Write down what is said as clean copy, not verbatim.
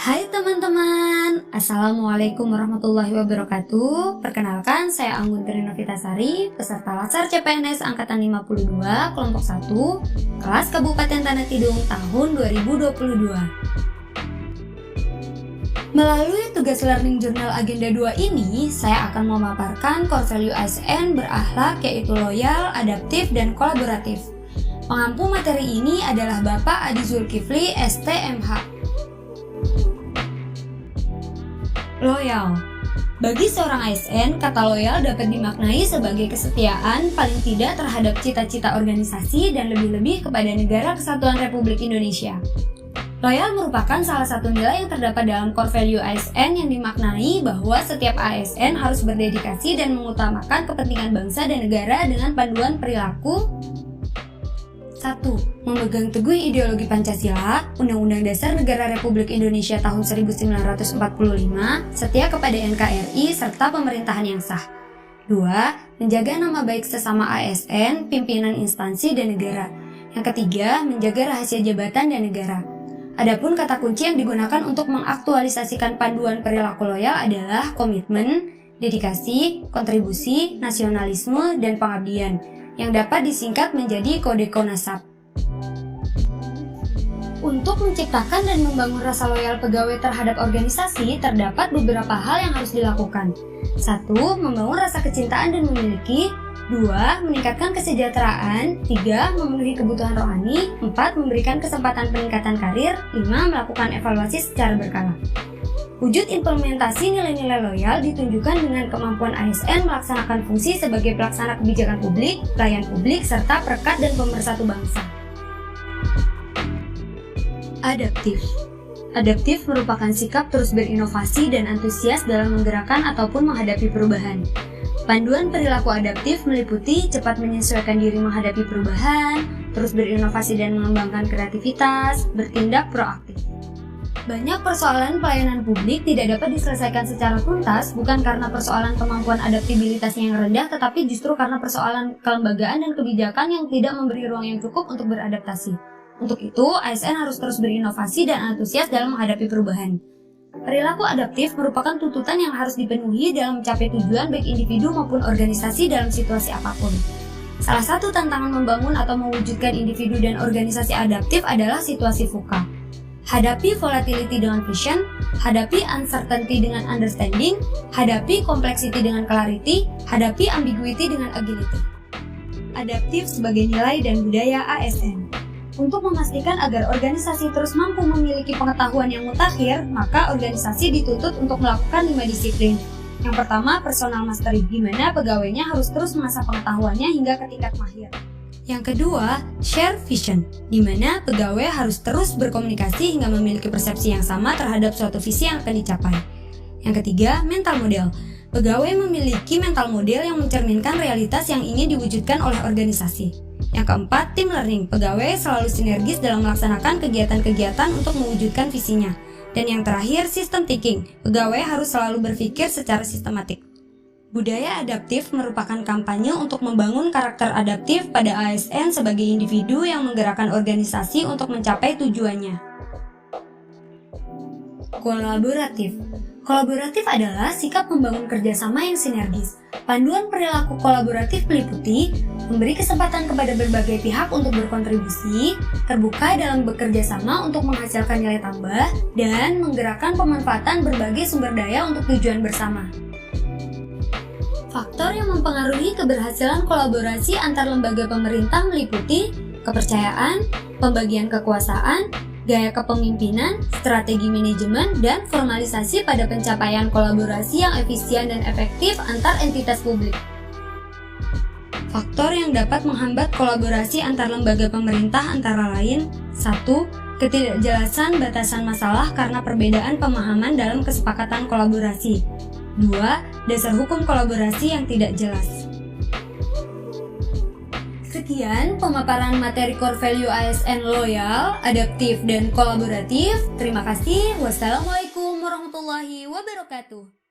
Hai teman-teman, Assalamualaikum warahmatullahi wabarakatuh. Perkenalkan, saya Anggun Trinovita-Sari, peserta Latsar CPNS Angkatan 52, kelompok 1, kelas Kabupaten Tanah Tidung tahun 2022. Melalui tugas Learning Journal Agenda 2 ini, saya akan memaparkan core value ASN berakhlak, yaitu loyal, adaptif, dan kolaboratif. Pengampu materi ini adalah Bapak Adi Zulkifli, STMH. Loyal. Bagi seorang ASN, kata loyal dapat dimaknai sebagai kesetiaan paling tidak terhadap cita-cita organisasi dan lebih-lebih kepada Negara Kesatuan Republik Indonesia. Loyal merupakan salah satu nilai yang terdapat dalam core value ASN yang dimaknai bahwa setiap ASN harus berdedikasi dan mengutamakan kepentingan bangsa dan negara dengan panduan perilaku. 1. Memegang teguh ideologi Pancasila, Undang-Undang Dasar Negara Republik Indonesia tahun 1945, setia kepada NKRI, serta pemerintahan yang sah. 2. Menjaga nama baik sesama ASN, pimpinan instansi, dan negara. Yang ketiga, menjaga rahasia jabatan dan negara. Adapun kata kunci yang digunakan untuk mengaktualisasikan panduan perilaku loyal adalah komitmen, dedikasi, kontribusi, nasionalisme, dan pengabdian, yang dapat disingkat menjadi kode KONASAP. Untuk menciptakan dan membangun rasa loyal pegawai terhadap organisasi, terdapat beberapa hal yang harus dilakukan. 1. Membangun rasa kecintaan dan memiliki. 2. Meningkatkan kesejahteraan. 3. Memenuhi kebutuhan rohani. 4. Memberikan kesempatan peningkatan karir. 5. Melakukan evaluasi secara berkala. Wujud implementasi nilai-nilai loyal ditunjukkan dengan kemampuan ASN melaksanakan fungsi sebagai pelaksana kebijakan publik, pelayan publik, serta perekat dan pemersatu bangsa. Adaptif. Adaptif merupakan sikap terus berinovasi dan antusias dalam menggerakkan ataupun menghadapi perubahan. Panduan perilaku adaptif meliputi cepat menyesuaikan diri menghadapi perubahan, terus berinovasi dan mengembangkan kreativitas, bertindak proaktif. Banyak persoalan pelayanan publik tidak dapat diselesaikan secara tuntas bukan karena persoalan kemampuan adaptabilitasnya yang rendah, tetapi justru karena persoalan kelembagaan dan kebijakan yang tidak memberi ruang yang cukup untuk beradaptasi. Untuk itu, ASN harus terus berinovasi dan antusias dalam menghadapi perubahan. Perilaku adaptif merupakan tuntutan yang harus dipenuhi dalam mencapai tujuan baik individu maupun organisasi dalam situasi apapun. Salah satu tantangan membangun atau mewujudkan individu dan organisasi adaptif adalah situasi VUCA. Hadapi volatility dengan vision, hadapi uncertainty dengan understanding, hadapi complexity dengan clarity, hadapi ambiguity dengan agility. Adaptif sebagai nilai dan budaya ASN. Untuk memastikan agar organisasi terus mampu memiliki pengetahuan yang mutakhir, maka organisasi dituntut untuk melakukan 5 disiplin. Yang pertama, personal mastery, di mana pegawainya harus terus mengasah pengetahuannya hingga ke tingkat mahir. Yang kedua, share vision, di mana pegawai harus terus berkomunikasi hingga memiliki persepsi yang sama terhadap suatu visi yang akan dicapai. Yang ketiga, mental model. Pegawai memiliki mental model yang mencerminkan realitas yang ingin diwujudkan oleh organisasi. Yang keempat, team learning. Pegawai selalu sinergis dalam melaksanakan kegiatan-kegiatan untuk mewujudkan visinya. Dan yang terakhir, system thinking. Pegawai harus selalu berpikir secara sistematik. Budaya adaptif merupakan kampanye untuk membangun karakter adaptif pada ASN sebagai individu yang menggerakkan organisasi untuk mencapai tujuannya. Kolaboratif. Kolaboratif adalah sikap membangun kerjasama yang sinergis. Panduan perilaku kolaboratif meliputi memberi kesempatan kepada berbagai pihak untuk berkontribusi, terbuka dalam bekerja sama untuk menghasilkan nilai tambah, dan menggerakkan pemanfaatan berbagai sumber daya untuk tujuan bersama. Faktor yang mempengaruhi keberhasilan kolaborasi antar lembaga pemerintah meliputi kepercayaan, pembagian kekuasaan, gaya kepemimpinan, strategi manajemen, dan formalisasi pada pencapaian kolaborasi yang efisien dan efektif antar entitas publik. Faktor yang dapat menghambat kolaborasi antar lembaga pemerintah antara lain: 1. Ketidakjelasan batasan masalah karena perbedaan pemahaman dalam kesepakatan kolaborasi. 2. Dasar hukum kolaborasi yang tidak jelas. Sekian pemaparan materi core value ASN loyal, adaptif, dan kolaboratif. Terima kasih. Wassalamualaikum warahmatullahi wabarakatuh.